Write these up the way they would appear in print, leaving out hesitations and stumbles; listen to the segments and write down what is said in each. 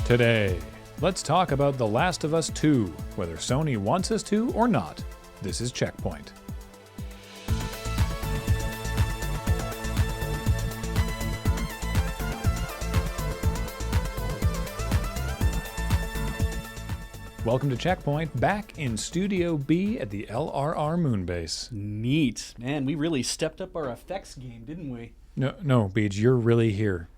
Today, let's talk about The Last of Us 2, whether Sony wants us to or not. This is CheckPoint. Welcome to CheckPoint, back in Studio B at the LRR Moonbase. Neat. Man, we really stepped up our effects game, didn't we? No, Beej, you're really here.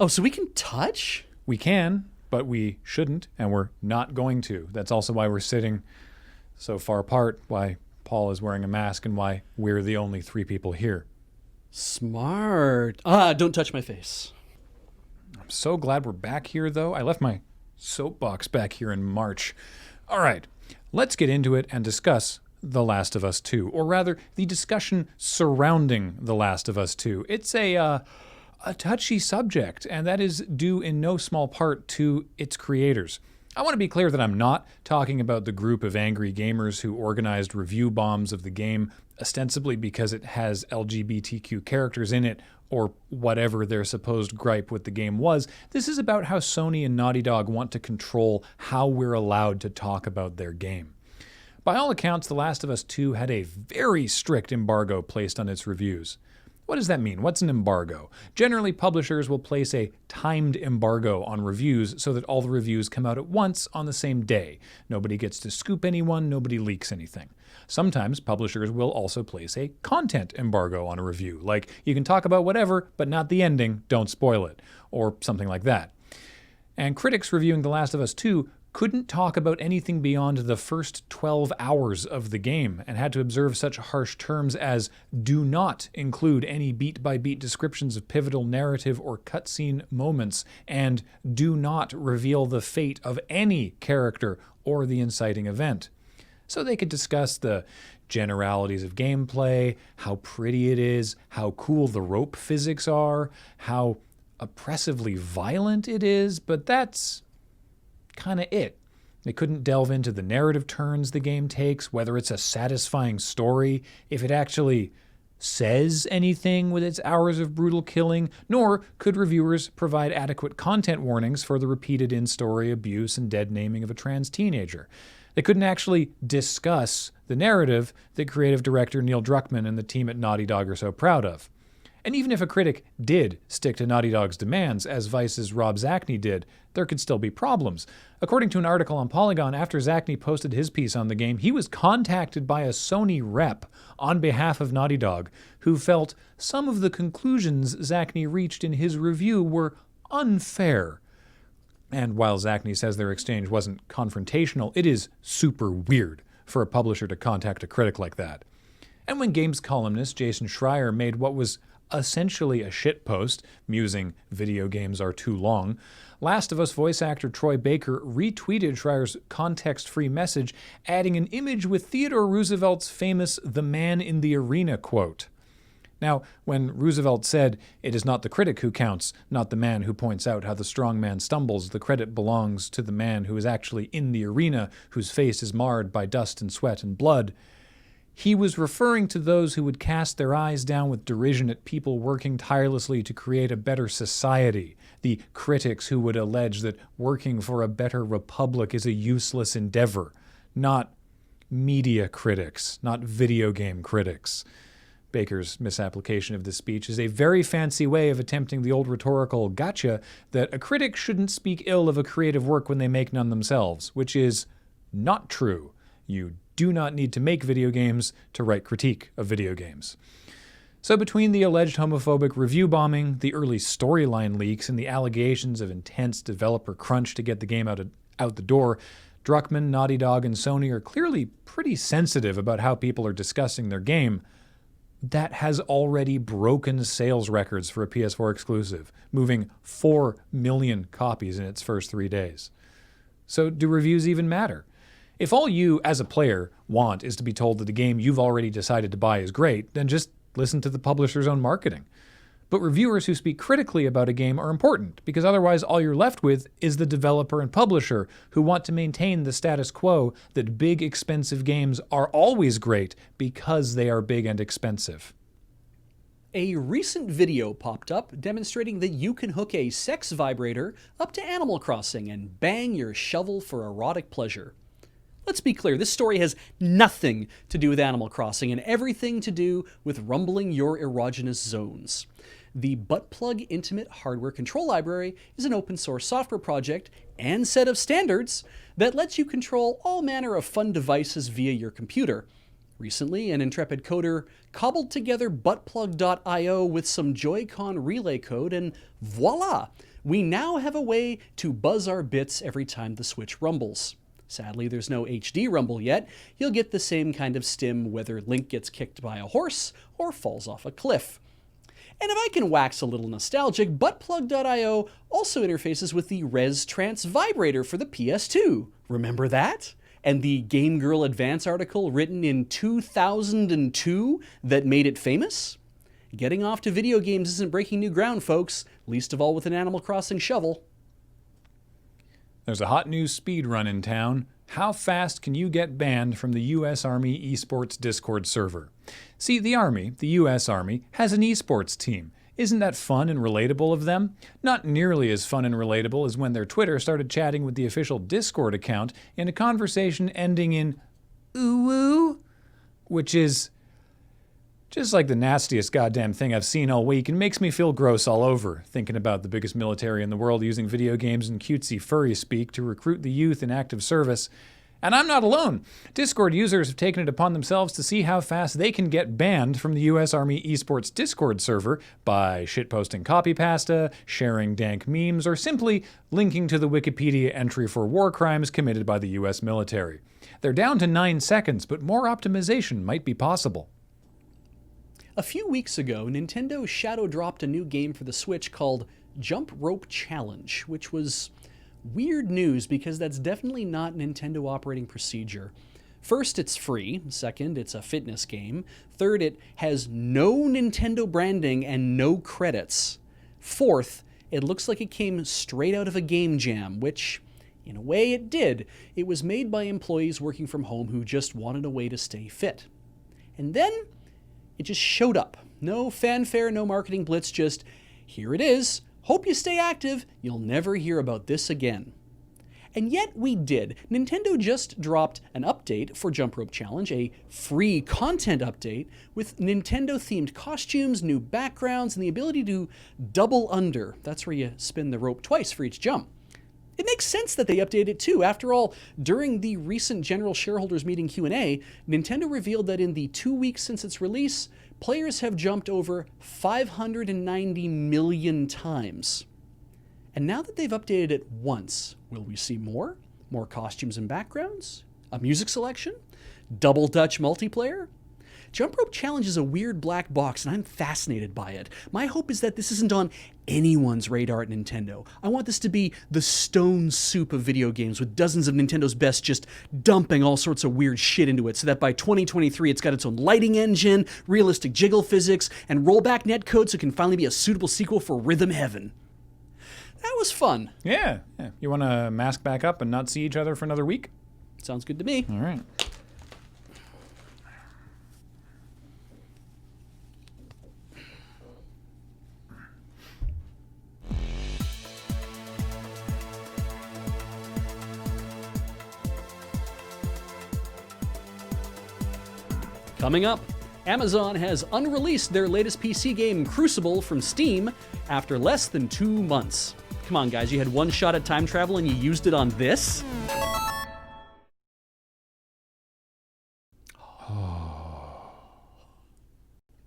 Oh, so we can touch? We can, but we shouldn't, and we're not going to. That's also why we're sitting so far apart, why Paul is wearing a mask, and why we're the only three people here. Smart. Don't touch my face. I'm so glad we're back here, though. I left my soapbox back here in March. All right, let's get into it and discuss The Last of Us 2, or rather, the discussion surrounding The Last of Us 2. It's a touchy subject, and that is due in no small part to its creators. I want to be clear that I'm not talking about the group of angry gamers who organized review bombs of the game ostensibly because it has LGBTQ characters in it, or whatever their supposed gripe with the game was. This is about how Sony and Naughty Dog want to control how we're allowed to talk about their game. By all accounts, The Last of Us 2 had a very strict embargo placed on its reviews. What does that mean? What's an embargo? Generally, publishers will place a timed embargo on reviews so that all the reviews come out at once on the same day. Nobody gets to scoop anyone, nobody leaks anything. Sometimes publishers will also place a content embargo on a review, like you can talk about whatever, but not the ending, don't spoil it, or something like that. And critics reviewing The Last of Us 2 couldn't talk about anything beyond the first 12 hours of the game and had to observe such harsh terms as do not include any beat-by-beat descriptions of pivotal narrative or cutscene moments and do not reveal the fate of any character or the inciting event. So they could discuss the generalities of gameplay, how pretty it is, how cool the rope physics are, how oppressively violent it is, but that's kind of it. They couldn't delve into the narrative turns the game takes, whether it's a satisfying story, if it actually says anything with its hours of brutal killing, nor could reviewers provide adequate content warnings for the repeated in-story abuse and dead naming of a trans teenager. They couldn't actually discuss the narrative that creative director Neil Druckmann and the team at Naughty Dog are so proud of. And even if a critic did stick to Naughty Dog's demands, as Vice's Rob Zacny did, there could still be problems. According to an article on Polygon, after Zacny posted his piece on the game, he was contacted by a Sony rep on behalf of Naughty Dog, who felt some of the conclusions Zacny reached in his review were unfair. And while Zacny says their exchange wasn't confrontational, it is super weird for a publisher to contact a critic like that. And when games columnist Jason Schreier made what was essentially a shitpost, musing video games are too long, Last of Us voice actor Troy Baker retweeted Schreier's context-free message, adding an image with Theodore Roosevelt's famous "the man in the arena" quote. Now, when Roosevelt said, "It is not the critic who counts, not the man who points out how the strong man stumbles, the credit belongs to the man who is actually in the arena, whose face is marred by dust and sweat and blood," he was referring to those who would cast their eyes down with derision at people working tirelessly to create a better society, the critics who would allege that working for a better republic is a useless endeavor, not media critics, not video game critics. Baker's misapplication of this speech is a very fancy way of attempting the old rhetorical gotcha that a critic shouldn't speak ill of a creative work when they make none themselves, which is not true. You do not need to make video games to write critique of video games. So between the alleged homophobic review bombing, the early storyline leaks, and the allegations of intense developer crunch to get the game out the door, Druckmann, Naughty Dog, and Sony are clearly pretty sensitive about how people are discussing their game. That has already broken sales records for a PS4 exclusive, moving 4 million copies in its first 3 days. So do reviews even matter? If all you, as a player, want is to be told that the game you've already decided to buy is great, then just listen to the publisher's own marketing. But reviewers who speak critically about a game are important, because otherwise all you're left with is the developer and publisher who want to maintain the status quo that big, expensive games are always great because they are big and expensive. A recent video popped up demonstrating that you can hook a sex vibrator up to Animal Crossing and bang your shovel for erotic pleasure. Let's be clear, this story has nothing to do with Animal Crossing and everything to do with rumbling your erogenous zones. The Butt Plug Intimate Hardware Control Library is an open source software project and set of standards that lets you control all manner of fun devices via your computer. Recently, an intrepid coder cobbled together buttplug.io with some Joy-Con relay code, and voila! We now have a way to buzz our bits every time the Switch rumbles. Sadly, there's no HD rumble yet. You'll get the same kind of stim whether Link gets kicked by a horse or falls off a cliff. And if I can wax a little nostalgic, buttplug.io also interfaces with the Res Trance vibrator for the PS2. Remember that? And the Game Girl Advance article written in 2002 that made it famous? Getting off to video games isn't breaking new ground, folks, least of all with an Animal Crossing shovel. There's a hot new speed run in town. How fast can you get banned from the U.S. Army eSports Discord server? See, the U.S. Army, has an eSports team. Isn't that fun and relatable of them? Not nearly as fun and relatable as when their Twitter started chatting with the official Discord account in a conversation ending in ooh, which is just like the nastiest goddamn thing I've seen all week and makes me feel gross all over, thinking about the biggest military in the world using video games and cutesy furry speak to recruit the youth in active service. And I'm not alone. Discord users have taken it upon themselves to see how fast they can get banned from the U.S. Army eSports Discord server by shitposting copy pasta, sharing dank memes, or simply linking to the Wikipedia entry for war crimes committed by the U.S. military. They're down to 9 seconds, but more optimization might be possible. A few weeks ago, Nintendo shadow dropped a new game for the Switch called Jump Rope Challenge, which was weird news because that's definitely not Nintendo operating procedure. First, it's free. Second, it's a fitness game. Third, it has no Nintendo branding and no credits. Fourth, it looks like it came straight out of a game jam, which, in a way, it did. It was made by employees working from home who just wanted a way to stay fit. And then it just showed up. No fanfare, no marketing blitz, just here it is. Hope you stay active. You'll never hear about this again. And yet we did. Nintendo just dropped an update for Jump Rope Challenge, a free content update with Nintendo-themed costumes, new backgrounds, and the ability to double under. That's where you spin the rope twice for each jump. It makes sense that they updated it too. After all, during the recent general shareholders meeting Q&A, Nintendo revealed that in the 2 weeks since its release, players have jumped over 590 million times. And now that they've updated it once, will we see more? More costumes and backgrounds? A music selection? Double Dutch multiplayer? Jump Rope Challenge is a weird black box, and I'm fascinated by it. My hope is that this isn't on anyone's radar at Nintendo. I want this to be the stone soup of video games, with dozens of Nintendo's best just dumping all sorts of weird shit into it, so that by 2023 it's got its own lighting engine, realistic jiggle physics, and rollback netcode so it can finally be a suitable sequel for Rhythm Heaven. That was fun. Yeah. You want to mask back up and not see each other for another week? Sounds good to me. All right. Coming up, Amazon has unreleased their latest PC game, Crucible, from Steam after less than 2 months. Come on, guys, you had one shot at time travel and you used it on this?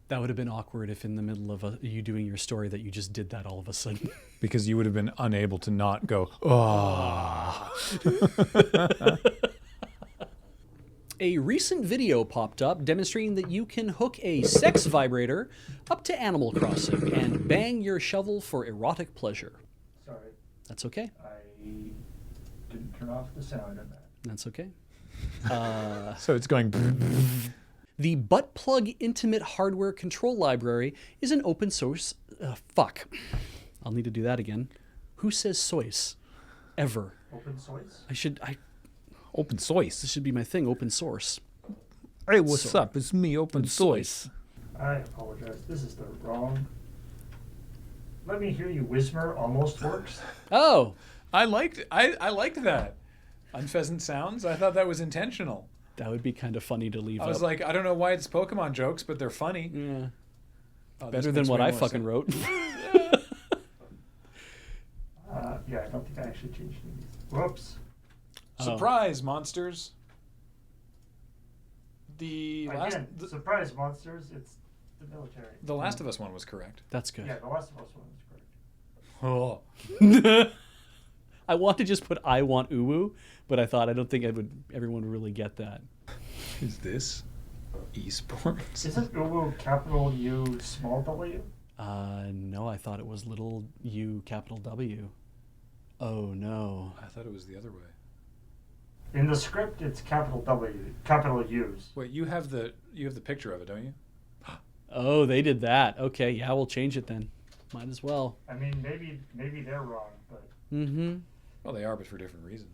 That would have been awkward if in the middle of you doing your story that you just did that all of a sudden. Because you would have been unable to not go, oh. A recent video popped up demonstrating that you can hook a sex vibrator up to Animal Crossing and bang your shovel for erotic pleasure. Sorry, That's okay. I didn't turn off the sound on that. That's okay. So it's going. The Butt Plug Intimate Hardware Control Library is an open source... fuck. I'll need to do that again. Who says source? Ever. Open source? Open source. This should be my thing, open source. Hey, what's Sorry. up? It's me, Open Source. I apologize. This is the wrong. Let me hear you, Wismer almost works. Oh, I liked that. Unpheasant sounds. I thought that was intentional. that would be kind of funny to leave I was up. like, I don't know why it's Pokemon jokes, but they're funny. Yeah. Oh, this Better than makes what way I more fucking sense. wrote. Yeah, I don't think I actually changed any of these. Whoops. Surprise, monsters. The Again, surprise monsters. It's the military. The Last of Us one was correct. That's good. Yeah, the Last of Us one is correct. Oh. I want to just put I want uwu, but I thought I don't think everyone would really get that. Is this esports? Isn't Uwu capital U small w? No, I thought it was little u capital W. Oh no. I thought it was the other way. In the script, it's capital W, capital U's. Wait, you have the picture of it, don't you? Oh, they did that. Okay, yeah, we'll change it then. Might as well. I mean, maybe they're wrong, but Mm-hmm. Well, they are, but for different reasons.